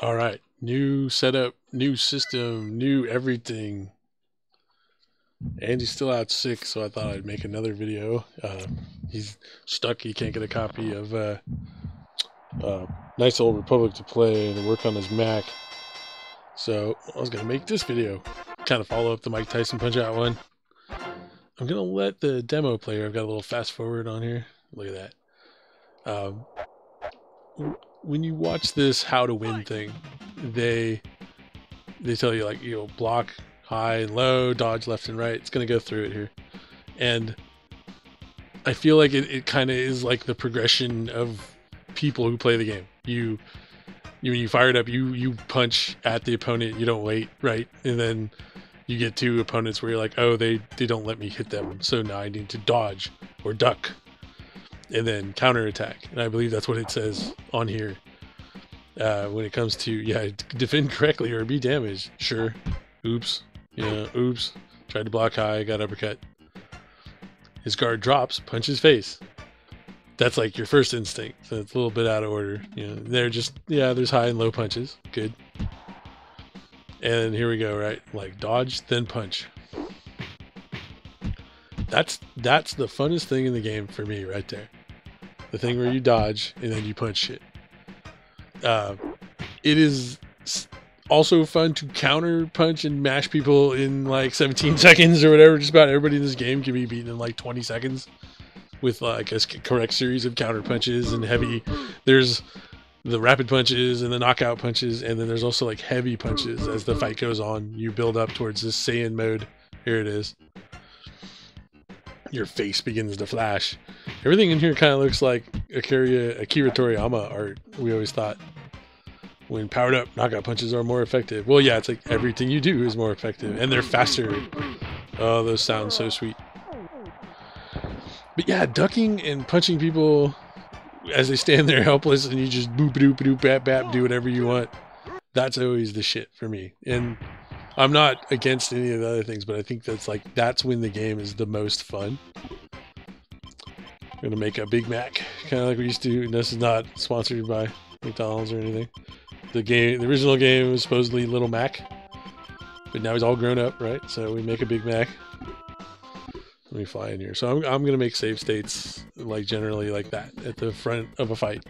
All right, new setup, new system, new everything. Andy's still out sick, so I thought I'd make another video. He's stuck; he can't get a copy of Nice Old Republic to play and work on his Mac. So I was gonna make this video, kind of follow up the Mike Tyson Punch Out one. I'm gonna let the demo player. I've got a little fast forward on here. Look at that. When you watch this how to win thing, they tell you, like, block high and low, dodge left and right. It's going to go through it here. And I feel like it kind of is like the progression of people who play the game. When you fire it up, you punch at the opponent, you don't wait, right? And then you get two opponents where you're like, oh, they don't let me hit them, so now I need to dodge or duck and then counterattack. And I believe that's what it says on here. When it comes to, defend correctly or be damaged. Sure. Oops. Oops. Tried to block high, got uppercut. His guard drops, punch his face. That's like your first instinct. So it's a little bit out of order. They're just, there's high and low punches. Good. And here we go, right? Like dodge, then punch. That's the funnest thing in the game for me right there. The thing where you dodge and then you punch shit. It is also fun to counter punch and mash people in like 17 seconds or whatever. Just about everybody in this game can be beaten in like 20 seconds with like a correct series of counter punches and heavy. There's the rapid punches and the knockout punches, and then there's also like heavy punches as the fight goes on. You build up towards this Saiyan mode. Here it is. Your face begins to flash. Everything in here kind of looks like Akira Toriyama art. We always thought when powered up, knockout punches are more effective. Well, yeah, it's like everything you do is more effective, and they're faster. Oh, those sound so sweet. But yeah, ducking and punching people as they stand there helpless, and you just boop doop doop bap bap, do whatever you want. That's always the shit for me. And I'm not against any of the other things, but I think that's when the game is the most fun. I'm gonna make a Big Mac, kind of like we used to. And this is not sponsored by McDonald's or anything. The original game was supposedly Little Mac, but now he's all grown up, right? So we make a Big Mac. Let me fly in here. So I'm gonna make save states like generally like that at the front of a fight,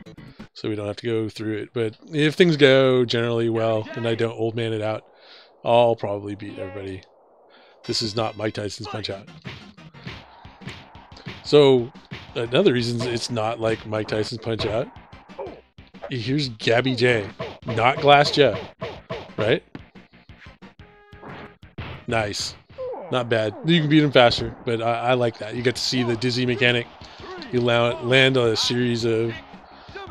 so we don't have to go through it. But if things go generally well and I don't old man it out, I'll probably beat everybody. This is not Mike Tyson's Punch Out. So another reason it's not like Mike Tyson's Punch Out. Here's Gabby J, not Glass Jeff, right? Nice. Not bad. You can beat him faster, but I like that. You get to see the dizzy mechanic. You land a series of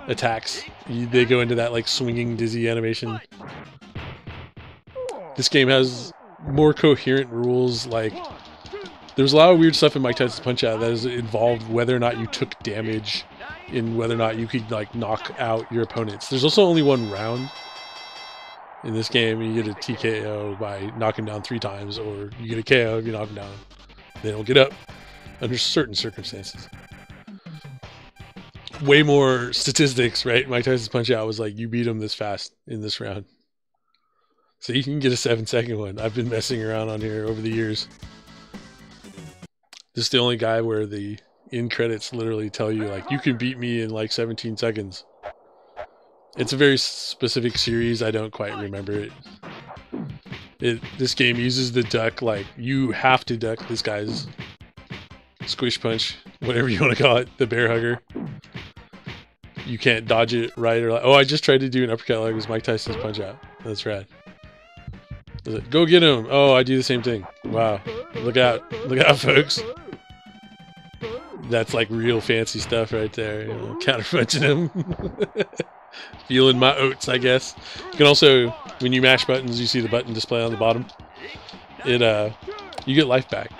attacks. They go into that like swinging dizzy animation. This game has more coherent rules. Like, there's a lot of weird stuff in Mike Tyson's Punch Out that is involved whether or not you took damage, in whether or not you could like knock out your opponents. There's also only one round in this game. You get a TKO by knocking down 3 times, or you get a KO if you knock them down. They don't get up under certain circumstances. Way more statistics, right? Mike Tyson's Punch Out was like, you beat him this fast in this round. So you can get a 7-second one. I've been messing around on here over the years. This is the only guy where the end credits literally tell you, like, you can beat me in like 17 seconds. It's a very specific series. I don't quite remember it. This game uses the duck, like, you have to duck this guy's squish punch, whatever you want to call it, the bear hugger. You can't dodge it right or like, oh, I just tried to do an uppercut like it was Mike Tyson's Punch Out. That's rad. Go get him. Oh, I do the same thing. Wow. Look out, folks. That's like real fancy stuff right there. Counter punching him. Feeling my oats, I guess. You can also, when you mash buttons, you see the button display on the bottom. You get life back.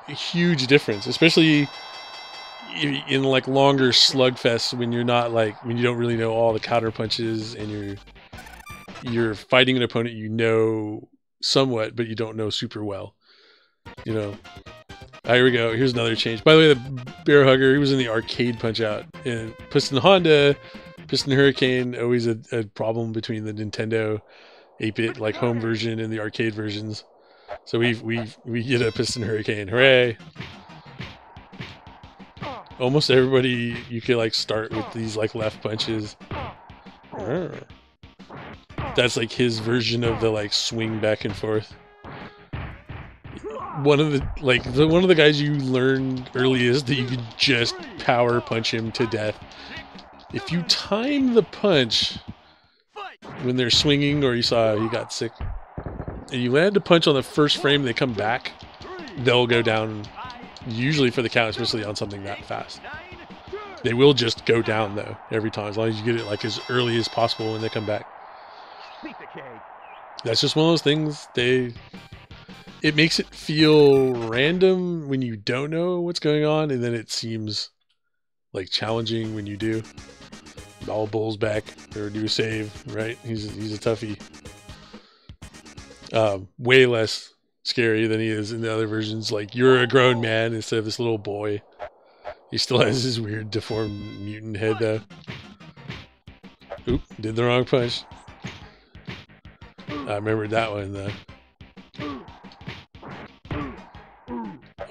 A huge difference, especially in like longer slugfests when you're not like, when you don't really know all the counter punches and you're fighting an opponent you know somewhat, but you don't know super well. Here we go. Here's another change. By the way, the bear hugger, he was in the arcade Punch Out, and PISTON Honda Piston Hurricane, always a problem between the Nintendo 8-bit like home version and the arcade versions. So we get a Piston Hurricane. Hooray! Almost everybody you could like start with these like left punches. That's like his version of the like swing back and forth. One of the guys you learned earliest that you could just power punch him to death. If you time the punch when they're swinging, or you saw he got sick, and you land a punch on the first frame, they come back, they'll go down. Usually for the count, especially on something that fast. They will just go down though every time, as long as you get it like as early as possible when they come back. That's just one of those things. It makes it feel random when you don't know what's going on, and then it seems like challenging when you do. All Bull's back, or do a save, right? He's a toughie. Way less scary than he is in the other versions. Like, you're a grown man instead of this little boy. He still has his weird deformed mutant head though. Oop, did the wrong punch. I remembered that one though.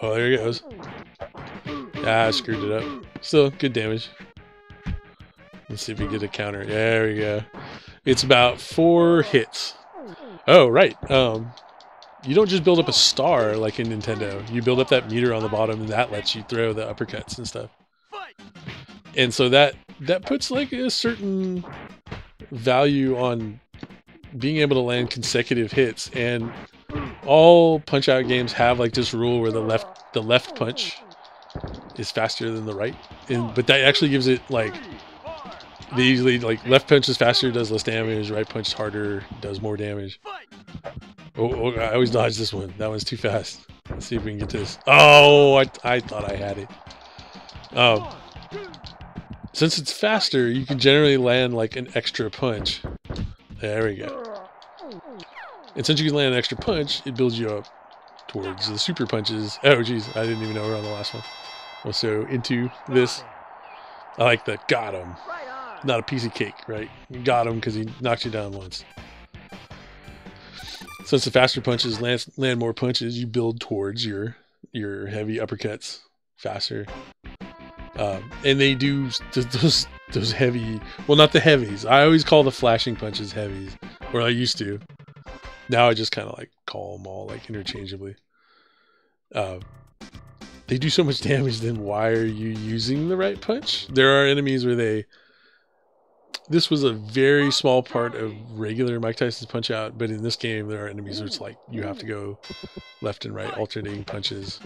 Oh, there he goes. Ah, I screwed it up. Still, good damage. Let's see if we get a counter. There we go. It's about 4 hits. Oh, right. You don't just build up a star like in Nintendo. You build up that meter on the bottom, and that lets you throw the uppercuts and stuff. And so that puts like a certain value on being able to land consecutive hits. And all Punch-Out games have like this rule where the left punch is faster than the right. But that actually gives it like, they usually like left punch is faster, does less damage. Right punch is harder, does more damage. Oh, I always dodge this one. That one's too fast. Let's see if we can get this. Oh, I thought I had it. Since it's faster, you can generally land like an extra punch. There we go. And since you can land an extra punch, it builds you up towards the super punches. Oh, geez, I didn't even know we're on the last one. Also into this. I like the got him. Not a piece of cake, right? You got him because he knocked you down once. Since the faster punches land more punches, you build towards your heavy uppercuts faster. And they do those heavy, well, not the heavies. I always call the flashing punches heavies, or I used to. Now I just kind of like call them all like interchangeably. They do so much damage, then why are you using the right punch? There are enemies where this was a very small part of regular Mike Tyson's Punch-Out, but in this game there are enemies where it's like you have to go left and right alternating punches.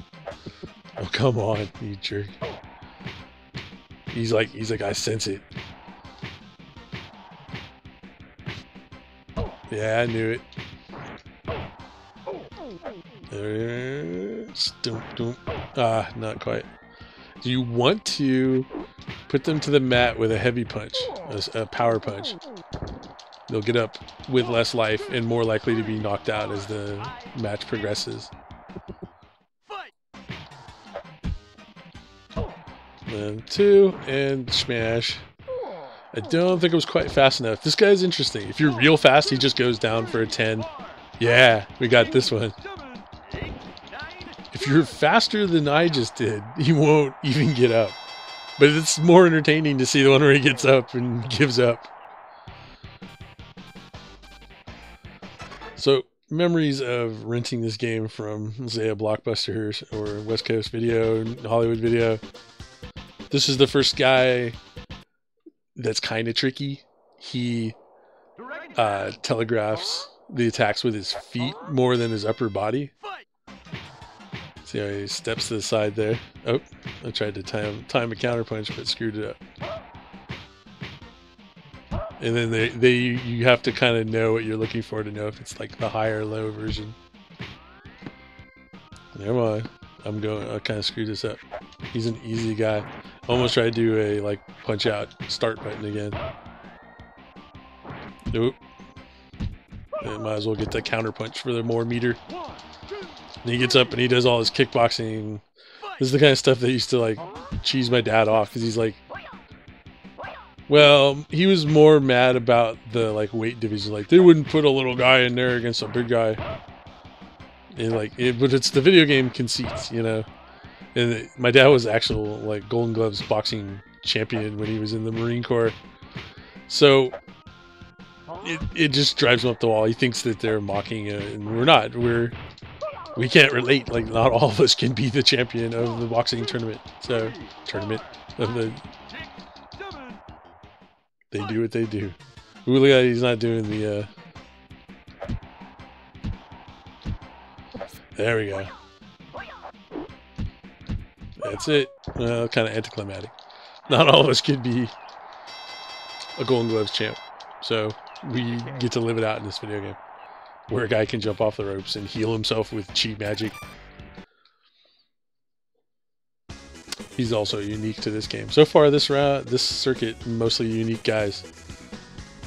Oh, come on, you jerk. He's like, I sense it. Yeah, I knew it. Ah, not quite. Do you want to put them to the mat with a heavy punch, a power punch? They'll get up with less life and more likely to be knocked out as the match progresses. And 2, and smash. I don't think it was quite fast enough. This guy's interesting. If you're real fast, he just goes down for a 10. Yeah, we got this one. If you're faster than I just did, he won't even get up. But it's more entertaining to see the one where he gets up and gives up. So, memories of renting this game from, say, a Blockbuster or West Coast Video, Hollywood Video. This is the first guy that's kind of tricky. He telegraphs the attacks with his feet more than his upper body. See how he steps to the side there. Oh, I tried to time a counter punch, but screwed it up. And then you have to kind of know what you're looking for to know if it's like the high or low version. Come on, I kind of screwed this up. He's an easy guy. Almost tried to do a like punch out start button again. Nope. And might as well get the counter punch for the more meter. And he gets up and he does all his kickboxing. This is the kind of stuff that used to like cheese my dad off, because he's like, Well, he was more mad about the like weight division. Like they wouldn't put a little guy in there against a big guy. And but it's the video game conceits, you know. And my dad was actual like Golden Gloves boxing champion when he was in the Marine Corps. So it just drives him up the wall. He thinks that they're mocking it, and we're not. We can't relate. Like not all of us can be the champion of the boxing tournament. So they do what they do. Ooh, look at that, he's not doing the there we go. That's it. Kind of anticlimactic. Not all of us could be a Golden Gloves champ. So we get to live it out in this video game, where a guy can jump off the ropes and heal himself with cheat magic. He's also unique to this game. So far, this circuit, mostly unique guys.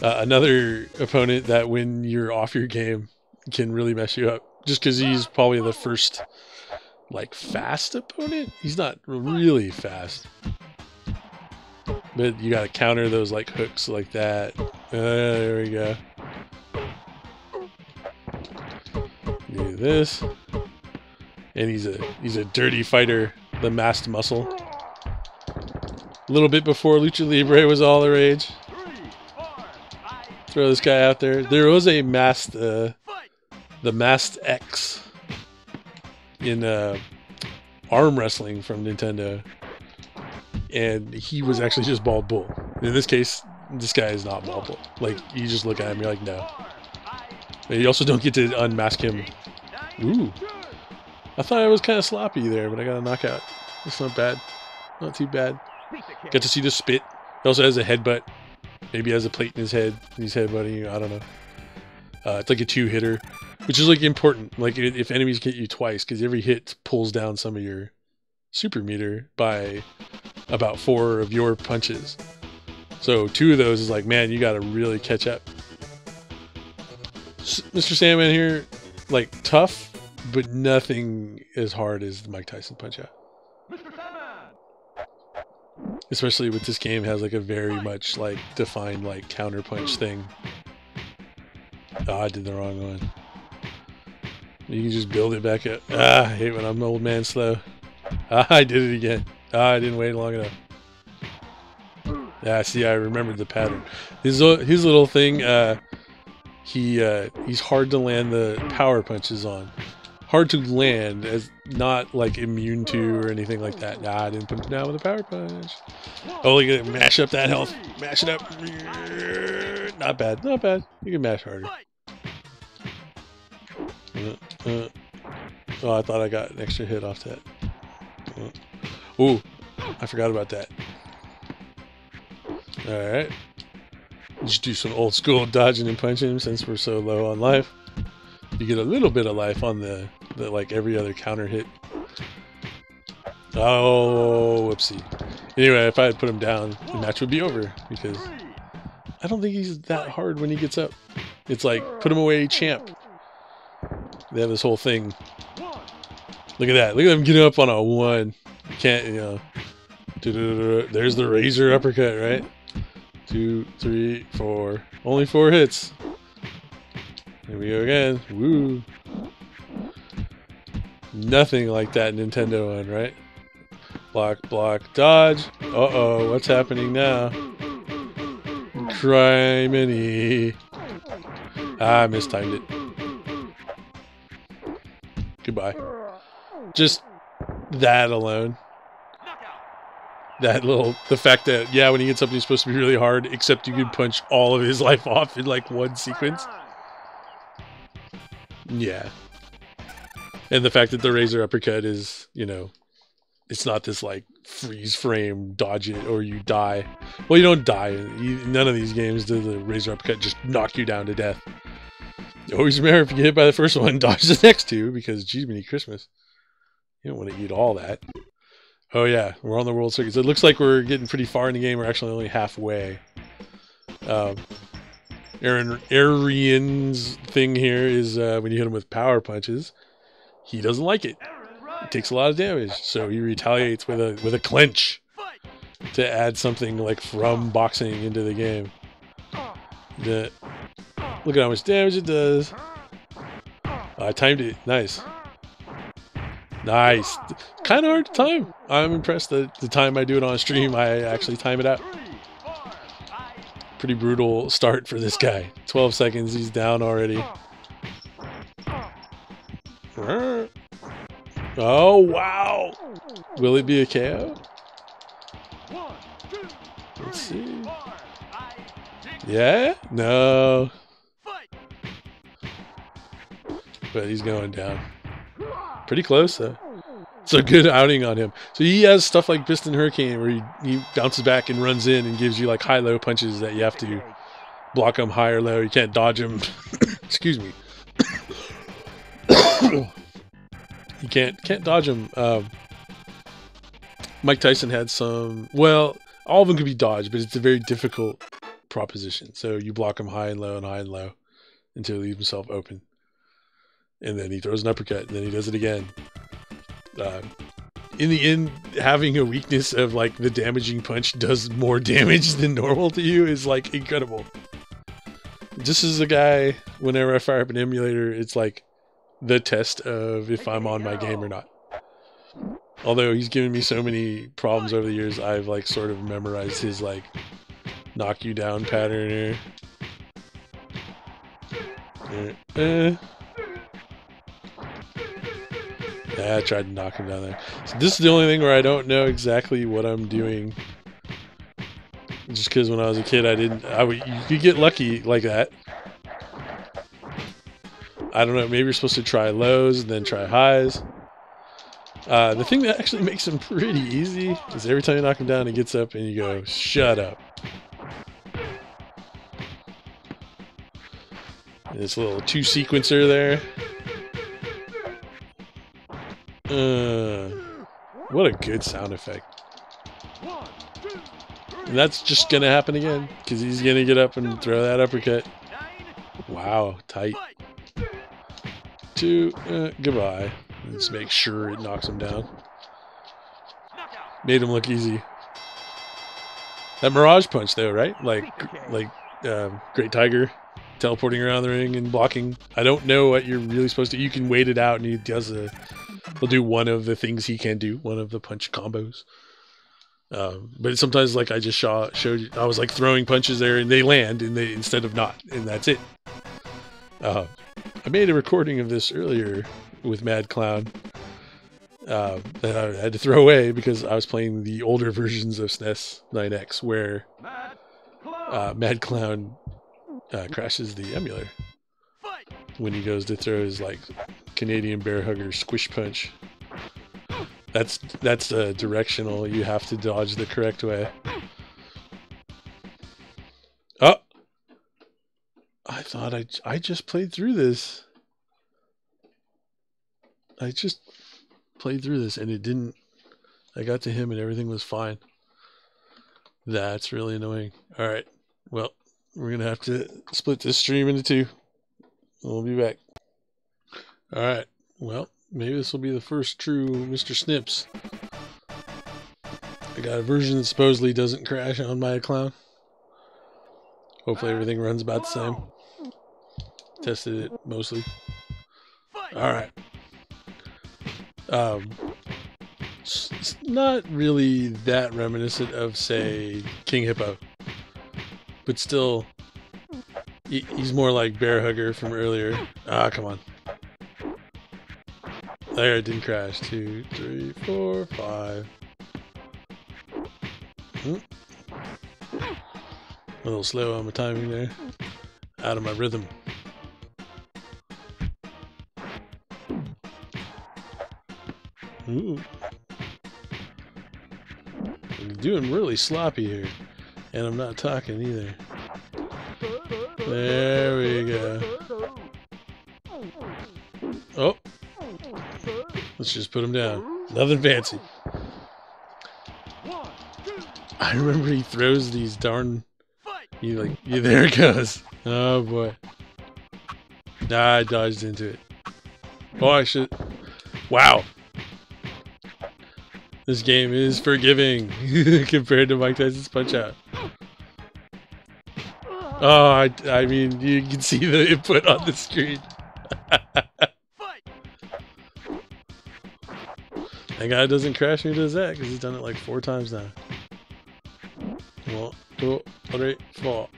Another opponent that when you're off your game can really mess you up. Just because he's probably the first, like, fast opponent. He's not really fast. But you gotta counter those, like, hooks like that. There we go. Do this. And he's a dirty fighter. The masked muscle. A little bit before Lucha Libre was all the rage. Throw this guy out there. There was a masked, the Masked X in arm wrestling from Nintendo, and he was actually just Bald Bull. In this case, this guy is not Bald Bull. Like you just look at him, you're like, no. And you also don't get to unmask him. Ooh. I thought I was kind of sloppy there, but I got a knockout. That's not bad. Not too bad. Got to see the spit. He also has a headbutt. Maybe he has a plate in his head. And he's headbutting you. I don't know. It's like a 2-hitter, which is like important. Like if enemies hit you twice, because every hit pulls down some of your super meter by about 4 of your punches. So 2 of those is like, man, you got to really catch up. Mr. Sandman here, like tough. But nothing as hard as the Mike Tyson Punch-Out. Especially with this game has like a very much like defined like counter punch thing. Oh, I did the wrong one. You can just build it back up. Ah, I hate when I'm old man slow. Ah, I did it again. Ah, I didn't wait long enough. Yeah, see, I remembered the pattern. His little thing, he's hard to land the power punches on. Hard to land, as not like immune to or anything like that. Nah, I didn't put him down with a power punch. Oh, look at it. Mash up that health. Mash it up. Not bad. Not bad. You can mash harder. Oh, I thought I got an extra hit off that. Ooh, I forgot about that. Alright. Just do some old school dodging and punching since we're so low on life. You get a little bit of life on the like every other counter hit. Oh, whoopsie. Anyway, if I had put him down, the match would be over because I don't think he's that hard when he gets up. It's like, put him away, champ. They have this whole thing. Look at that. Look at them getting up on a 1. You can't, you know. There's the razor uppercut, right? 2, 3, 4. Only 4 hits. Here we go again. Woo. Nothing like that Nintendo one, right? Block, block, dodge. Uh-oh, what's happening now? Criminy. Ah, I mistimed it. Goodbye. Just that alone. The fact that, yeah, when he gets up, he's supposed to be really hard, except you can punch all of his life off in like one sequence. Yeah. And the fact that the razor uppercut is, you know, it's not this like freeze frame, dodge it or you die. Well, you don't die. None of these games do the razor uppercut just knock you down to death. You always remember, if you get hit by the first one, dodge the next 2 because, geez, many Christmas. You don't want to eat all that. Oh yeah, we're on the World Circuit. So it looks like we're getting pretty far in the game. We're actually only halfway. ARAN's thing here is when you hit him with power punches, he doesn't like it. It takes a lot of damage, so he retaliates with a clench. to add something like from boxing into the game. Look at how much damage it does. I timed it. Nice. Nice. Kind of hard to time. I'm impressed that the time I do it on stream, I actually time it out. Pretty brutal start for this guy. 12 seconds, he's down already. Oh, wow. Will it be a KO? Let's see. Yeah? No. But he's going down. Pretty close, though. It's a good outing on him. So he has stuff like PISTON Hurricane where he bounces back and runs in and gives you like high-low punches that you have to block them high or low. You can't dodge them. Excuse me. You can't dodge them. Mike Tyson had some... Well, all of them could be dodged, but it's a very difficult proposition. So you block him high and low and high and low until he leaves himself open. And then he throws an uppercut, and then he does it again. In the end, having a weakness of like the damaging punch does more damage than normal to you is like incredible. Just as a guy, whenever I fire up an emulator, it's like the test of if I'm on my game or not. Although he's given me so many problems over the years, I've like sort of memorized his like knock you down pattern here. Yeah, I tried to knock him down there. So this is the only thing where I don't know exactly what I'm doing. Just because when I was a kid, you could get lucky like that. I don't know, maybe you're supposed to try lows and then try highs. The thing that actually makes him pretty easy is every time you knock him down, he gets up and you go, shut up. This little two sequencer there. What a good sound effect. And that's just gonna happen again, because he's gonna get up and throw that uppercut. Wow, tight. Goodbye. Let's make sure it knocks him down. Made him look easy. That Mirage punch though, right? Like Great Tiger teleporting around the ring and blocking. I don't know what you're really supposed to. You can wait it out, and he'll do one of the things he can do, one of the punch combos. But sometimes, like I just showed you, I was like throwing punches there, and they land, and they instead of not, and that's it. I made a recording of this earlier with Mad Clown that I had to throw away because I was playing the older versions of SNES 9X, where Mad Clown crashes the emulator when he goes to throw his like Canadian bear hugger squish punch. That's directional. You have to dodge the correct way. Oh, I thought I just played through this. I just played through this and it didn't. I got to him and everything was fine. That's really annoying. All right. Well, we're gonna have to split this stream into two. We'll be back. All right. Well, maybe this will be the first true Mr. Snips. I got a version that supposedly doesn't crash on Mad Clown. Hopefully everything runs about the same. Tested it mostly. Alright. It's not really that reminiscent of, say, King Hippo. But still, he's more like Bear Hugger from earlier. Ah, come on. There, it didn't crash. 2, 3, 4, 5. A little slow on my timing there. Out of my rhythm. Ooh. I'm doing really sloppy here. And I'm not talking either. There we go. Oh. Let's just put him down. Nothing fancy. I remember he throws these darn... yeah, there it goes. Oh boy. Nah, I dodged into it. Oh, I should... Wow. This game is forgiving compared to Mike Tyson's Punch-Out. Oh, I mean, you can see the input on the screen. That guy doesn't crash when he does that because he's done it like 4 times now. 1, 2, 3, 4.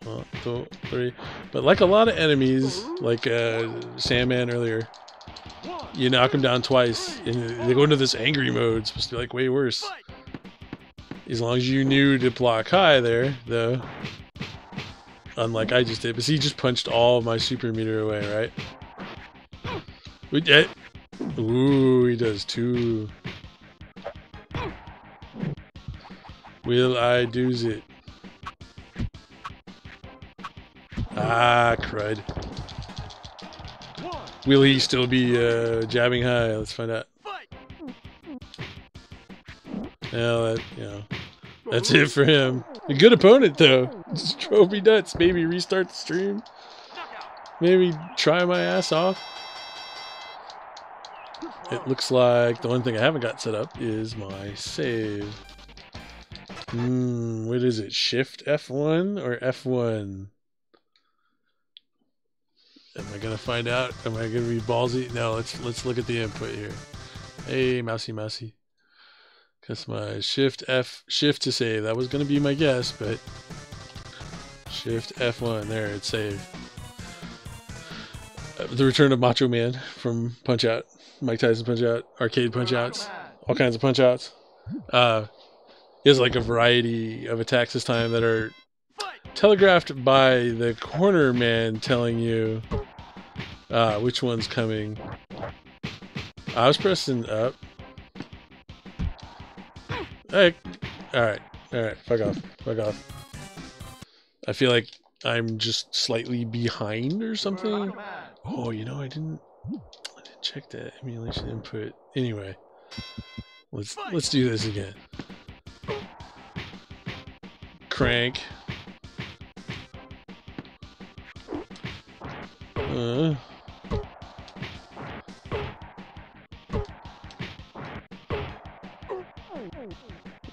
1, 2, 3. But like a lot of enemies, like Sandman earlier, you knock them down twice and they go into this angry mode. It's supposed to be like way worse. As long as you knew to block high there, though. Unlike I just did. But see, he just punched all of my super meter away, right? Ooh, he does 2. Will I do's it? Ah, crud. Will he still be jabbing high? Let's find out. Yeah, that's it for him. A good opponent, though. Just drove me nuts. Maybe restart the stream. Maybe try my ass off. It looks like the one thing I haven't got set up is my save. What is it? Shift F1 or F1? Am I gonna find out? Am I gonna be ballsy? No, let's look at the input here. Hey, mousy. Customize Shift F, Shift to save. That was gonna be my guess, but Shift F1. There, it's saved. The return of Macho Man from Punch-Out, Mike Tyson Punch-Out, arcade Punch-Outs, all kinds of Punch-Outs. He has like a variety of attacks this time that are telegraphed by the corner man telling you which one's coming. I was pressing up. Hey, alright, fuck off. I feel like I'm just slightly behind or something. Oh, you know, I didn't check that emulation input. Anyway, let's do this again. Crank.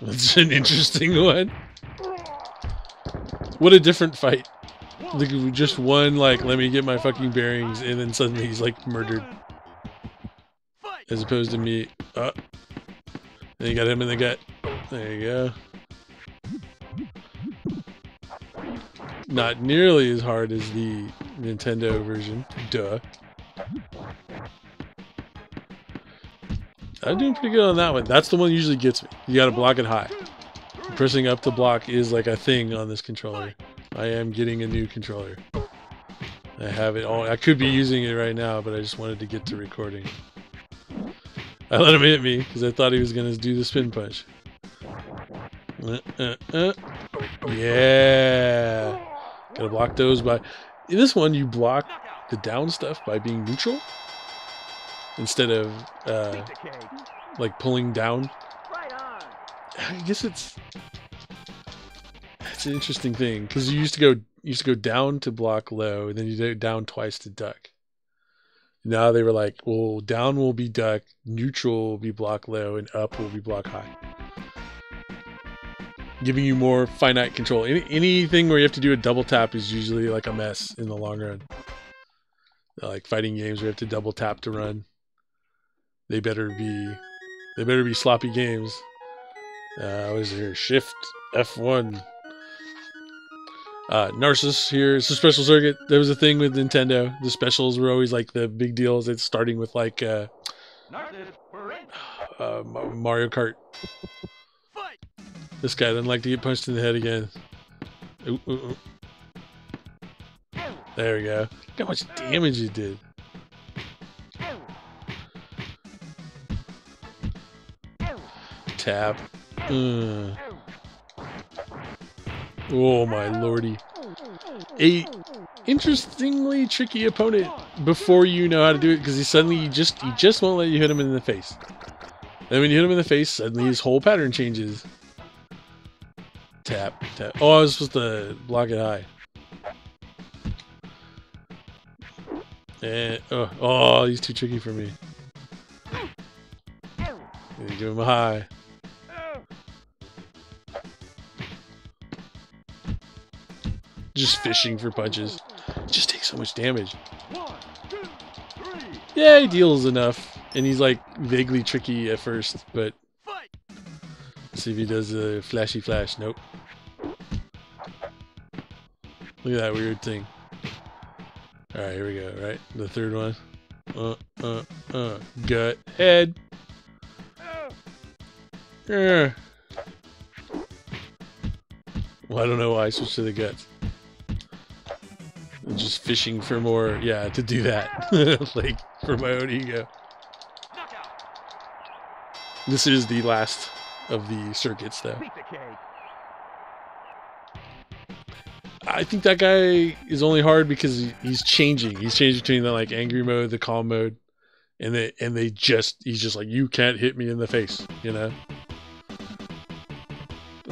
That's an interesting one. What a different fight. Like, just one, like, let me get my fucking bearings, and then suddenly he's, like, murdered. As opposed to me. And you got him in the gut. There you go. Not nearly as hard as the Nintendo version. Duh. I'm doing pretty good on that one. That's the one that usually gets me. You gotta block it high. Pressing up to block is like a thing on this controller. I am getting a new controller. I have it all. I could be using it right now, but I just wanted to get to recording. I let him hit me because I thought he was gonna do the spin punch. Yeah. Gotta block those by... In this one, you block the down stuff by being neutral. Instead of, like, pulling down. I guess it's an interesting thing. Because you used to go down to block low, and then you go down twice to duck. Now they were like, well, down will be duck, neutral will be block low, and up will be block high. Giving you more finite control. Anything where you have to do a double tap is usually like a mess in the long run. Like fighting games where you have to double tap to run. They better be sloppy games. What is it here? Shift F1. NARCIS here. It's a special circuit. There was a thing with Nintendo. The specials were always like the big deals. It's starting with like Mario Kart. This guy doesn't like to get punched in the head again. Ooh. There we go. Look how much damage it did. Tap. Oh my lordy. A interestingly tricky opponent before you know how to do it, because he just won't let you hit him in the face. And when you hit him in the face, suddenly his whole pattern changes. Tap. Oh, I was supposed to block it high. And oh, he's too tricky for me. give him a high. Just fishing for punches. Just takes so much damage. Yeah, he deals enough. And he's like vaguely tricky at first, but let's see if he does a flashy flash. Nope. Look at that weird thing. Alright, here we go, right? The third one. Gut. Head. Well, I don't know why I switched to the guts. I'm just fishing for more, yeah, to do that. Like, for my own ego. This is the last of the circuits, though. I think that guy is only hard because he's changing. He's changing between the like angry mode, the calm mode, and he's just like, you can't hit me in the face, you know.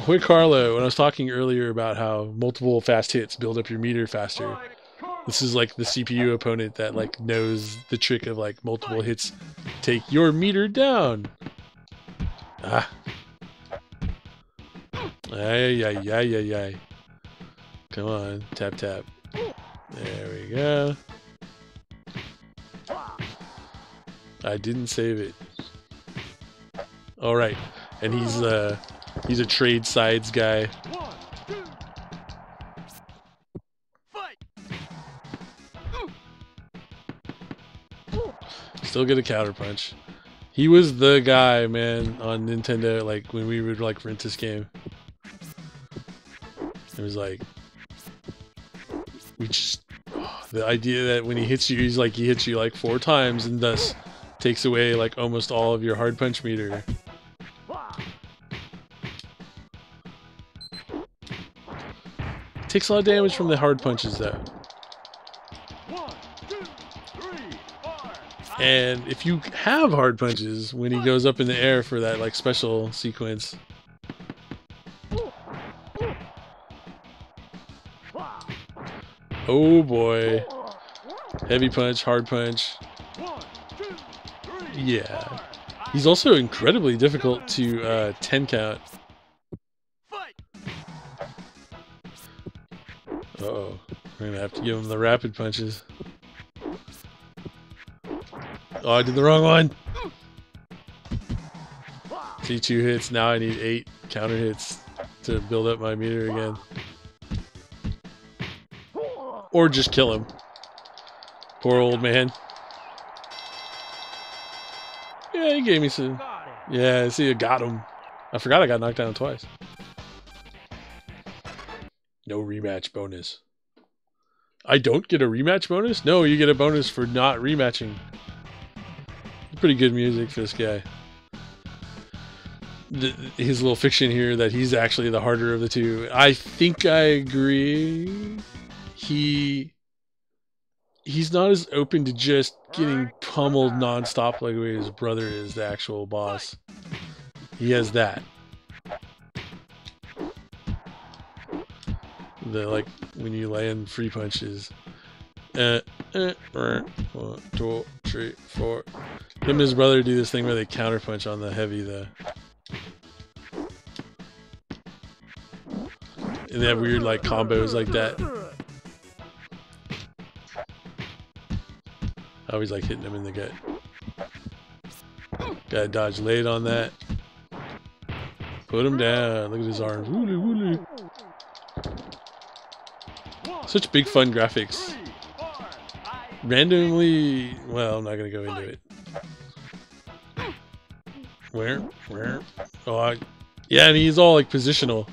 Hoy Carlo, when I was talking earlier about how multiple fast hits build up your meter faster, this is like the CPU opponent that like knows the trick of like multiple hits take your meter down. Ah. Ay, ay, ay, ay, ay. Come on, tap, tap. There we go. I didn't save it. All right, and he's a trade sides guy. Still get a counter punch. He was the guy, man, on Nintendo. Like when we would like rent this game, it was like the idea that when he hits you, he hits you like 4 times and thus takes away like almost all of your hard punch meter. Takes a lot of damage from the hard punches though. And if you have hard punches when he goes up in the air for that like special sequence, oh boy. Heavy punch, hard punch. Yeah. He's also incredibly difficult to 10 count. Uh-oh. We're gonna have to give him the rapid punches. Oh, I did the wrong one! See, 2 hits, now I need 8 counter hits to build up my meter again. Or just kill him. Poor old man. Yeah, he gave me some... Yeah, see, I got him. I forgot I got knocked down twice. No rematch bonus. I don't get a rematch bonus? No, you get a bonus for not rematching. Pretty good music for this guy. His little fiction here that he's actually the harder of the two. I think I agree. He's not as open to just getting pummeled nonstop like the way his brother is, the actual boss. He has that. The like when you land free punches. 1, 2, 3, 4. Him and his brother do this thing where they counter punch on the heavy though. And they have weird like combos like that. Always like hitting him in the gut. Gotta dodge late on that. Put him down. Look at his arms. Wooly wooly. Such big fun graphics. Randomly, well, I'm not gonna go into it. Where? Oh, yeah, and he's all like positional.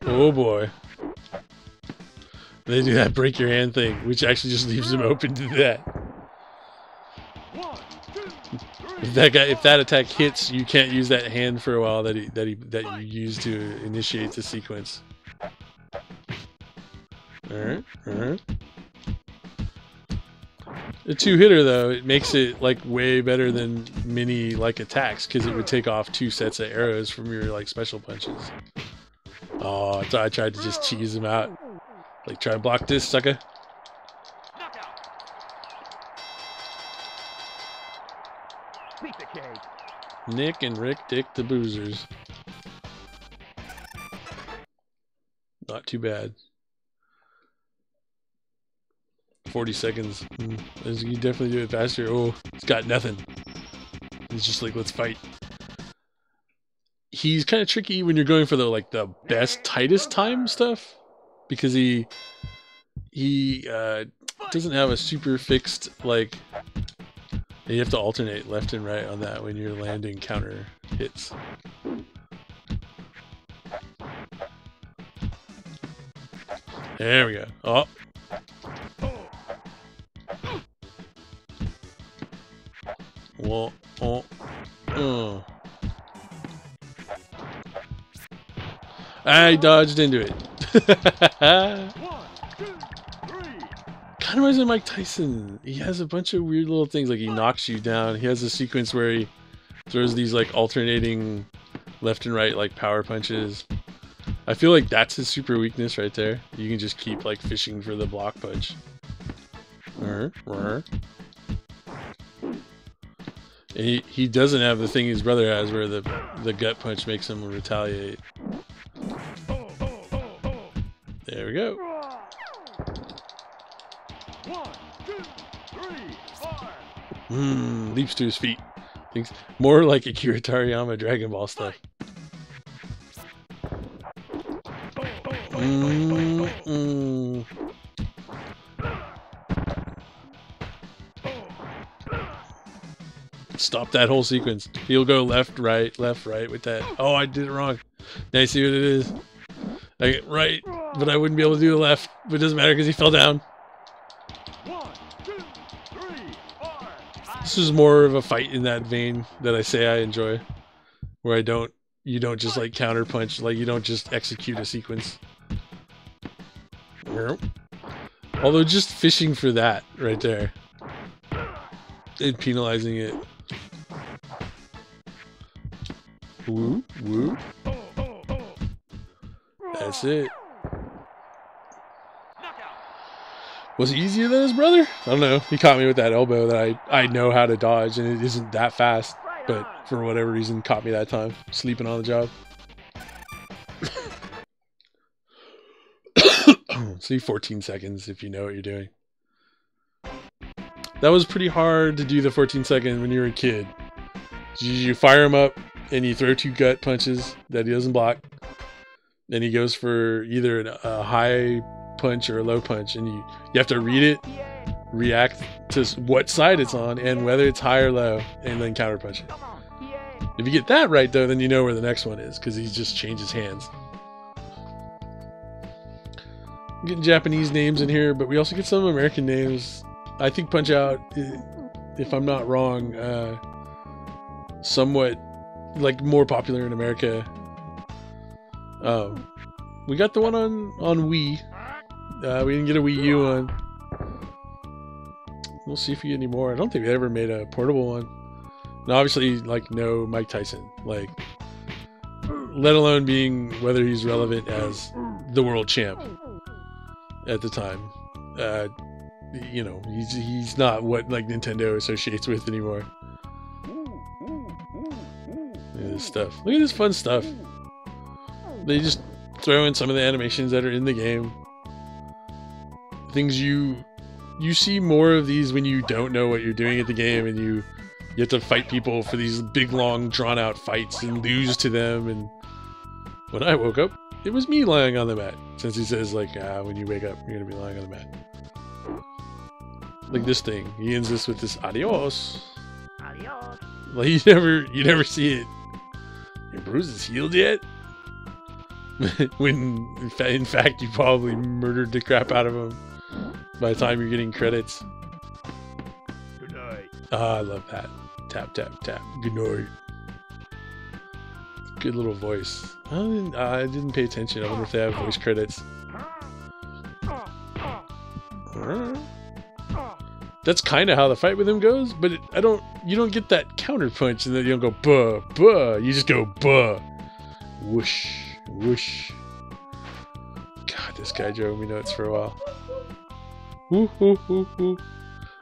Oh boy. They do that break your hand thing, which actually just leaves him open to that. If that attack hits, you can't use that hand for a while that you use to initiate the sequence. Alright. The 2-hitter though, it makes it like way better than many like attacks because it would take off 2 sets of arrows from your like special punches. Oh, so I tried to just cheese him out. Like, try and block this, sucker. Nick and Rick Dick the Bruisers. Not too bad. 40 seconds. You definitely do it faster. Oh, it's got nothing. It's just like, let's fight. He's kind of tricky when you're going for the best, tightest time stuff, because he doesn't have a super fixed, like, you have to alternate left and right on that when you're landing counter hits. There we go. Oh. Well, oh. Oh. I dodged into it. Kind of reminds me of Mike Tyson. He has a bunch of weird little things, like he knocks you down. He has a sequence where he throws these like alternating left and right like power punches. I feel like that's his super weakness right there. You can just keep like fishing for the block punch. And he doesn't have the thing his brother has where the gut punch makes him retaliate. There we go. 1, 2, 3, 4. Leaps to his feet. Thinks more like Akira Toriyama Dragon Ball stuff. Stop that whole sequence. He'll go left, right with that. Oh, I did it wrong. Now you see what it is. I get right, but I wouldn't be able to do the left. But it doesn't matter because he fell down. 1, 2, 3, 4. This is more of a fight in that vein that I say I enjoy, where you don't just like counter punch, like you don't just execute a sequence. Although just fishing for that right there and penalizing it. Woo, woo. That's it. Was it easier than his brother? I don't know. He caught me with that elbow that I know how to dodge, and it isn't that fast. But for whatever reason, caught me that time. Sleeping on the job. See, 14 seconds if you know what you're doing. That was pretty hard to do the 14 second when you were a kid. You fire him up, and you throw 2 gut punches that he doesn't block. Then he goes for either a high punch or a low punch, and you have to read it, react to what side it's on, and whether it's high or low, and then counter punch it. If you get that right, though, then you know where the next one is, because he just changes hands. I'm getting Japanese names in here, but we also get some American names. I think Punch-Out, if I'm not wrong, somewhat like more popular in America. We got the one on Wii. We didn't get a Wii U one. We'll see if we get any more. I don't think we ever made a portable one. And obviously, like, no Mike Tyson. Like, let alone being whether he's relevant as the world champ at the time. You know, he's not what like Nintendo associates with anymore. Look at this stuff. Look at this fun stuff. They just throw in some of the animations that are in the game. Things you see more of these when you don't know what you're doing at the game, and you have to fight people for these big, long, drawn-out fights and lose to them. And when I woke up, it was me lying on the mat. Since he says, like, when you wake up, you're gonna be lying on the mat. Like this thing. He ends this with this adios. Adios. Like you never see it. Your bruise is healed yet? When in fact you probably murdered the crap out of him by the time you're getting credits. Good night. Ah, I love that. Tap, tap, tap. Good night. Good little voice. I didn't pay attention. I wonder if they have voice credits. That's kind of how the fight with him goes, but you don't get that counter punch, and then you don't go buh, buh. You just go buh. Whoosh, whoosh. God, this guy drove me nuts for a while. Woo, woo, woo, woo.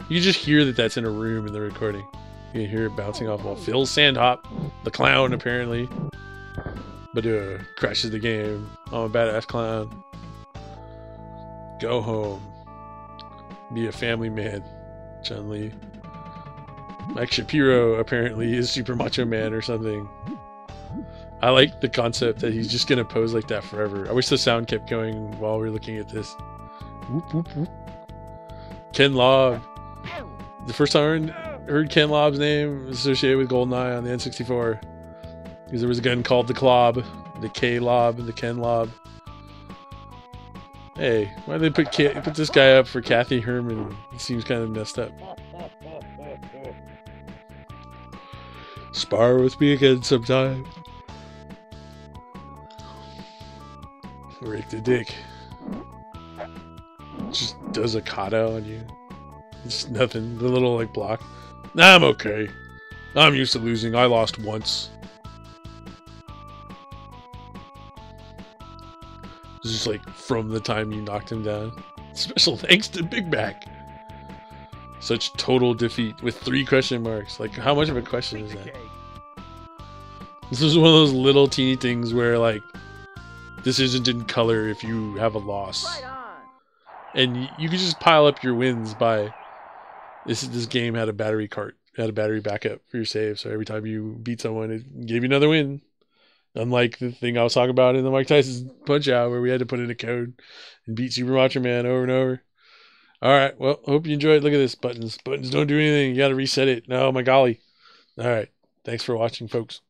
You just hear that that's in a room in the recording. You can hear it bouncing off the wall. Phil Sandhop. the clown apparently, but crashes the game. I'm a badass clown. Go home. Be a family man. Chun-Li. Mike Shapiro apparently is Super Macho Man or something. I like the concept that he's just gonna pose like that forever. I wish the sound kept going while we were looking at this. Whoop, whoop, whoop. Ken Lobb. The first time I heard Ken Lobb's name associated with GoldenEye on the N64. Because there was a gun called the Klob, the K Lob, and the Ken Lobb. Hey, why did they put this guy up for Kathy Herman? It seems kind of messed up. Spar with me again sometime. Rick the Dick. Just does a kata on you. It's nothing. The little like block. Nah, I'm okay. I'm used to losing. I lost once. It's just like from the time you knocked him down. Special thanks to Big Mac. Such total defeat with 3 question marks. Like, how much of a question is that? This is one of those little teeny things where like this isn't in color if you have a loss. And you can just pile up your wins by this game had a battery cart, had a battery backup for your save, so every time you beat someone it gave you another win. Unlike the thing I was talking about in the Mike Tyson Punch Out where we had to put in a code and beat Super Macho Man over and over. Alright, well, hope you enjoyed. Look at this, buttons. Buttons don't do anything. You gotta reset it. No, my golly. Alright. Thanks for watching, folks.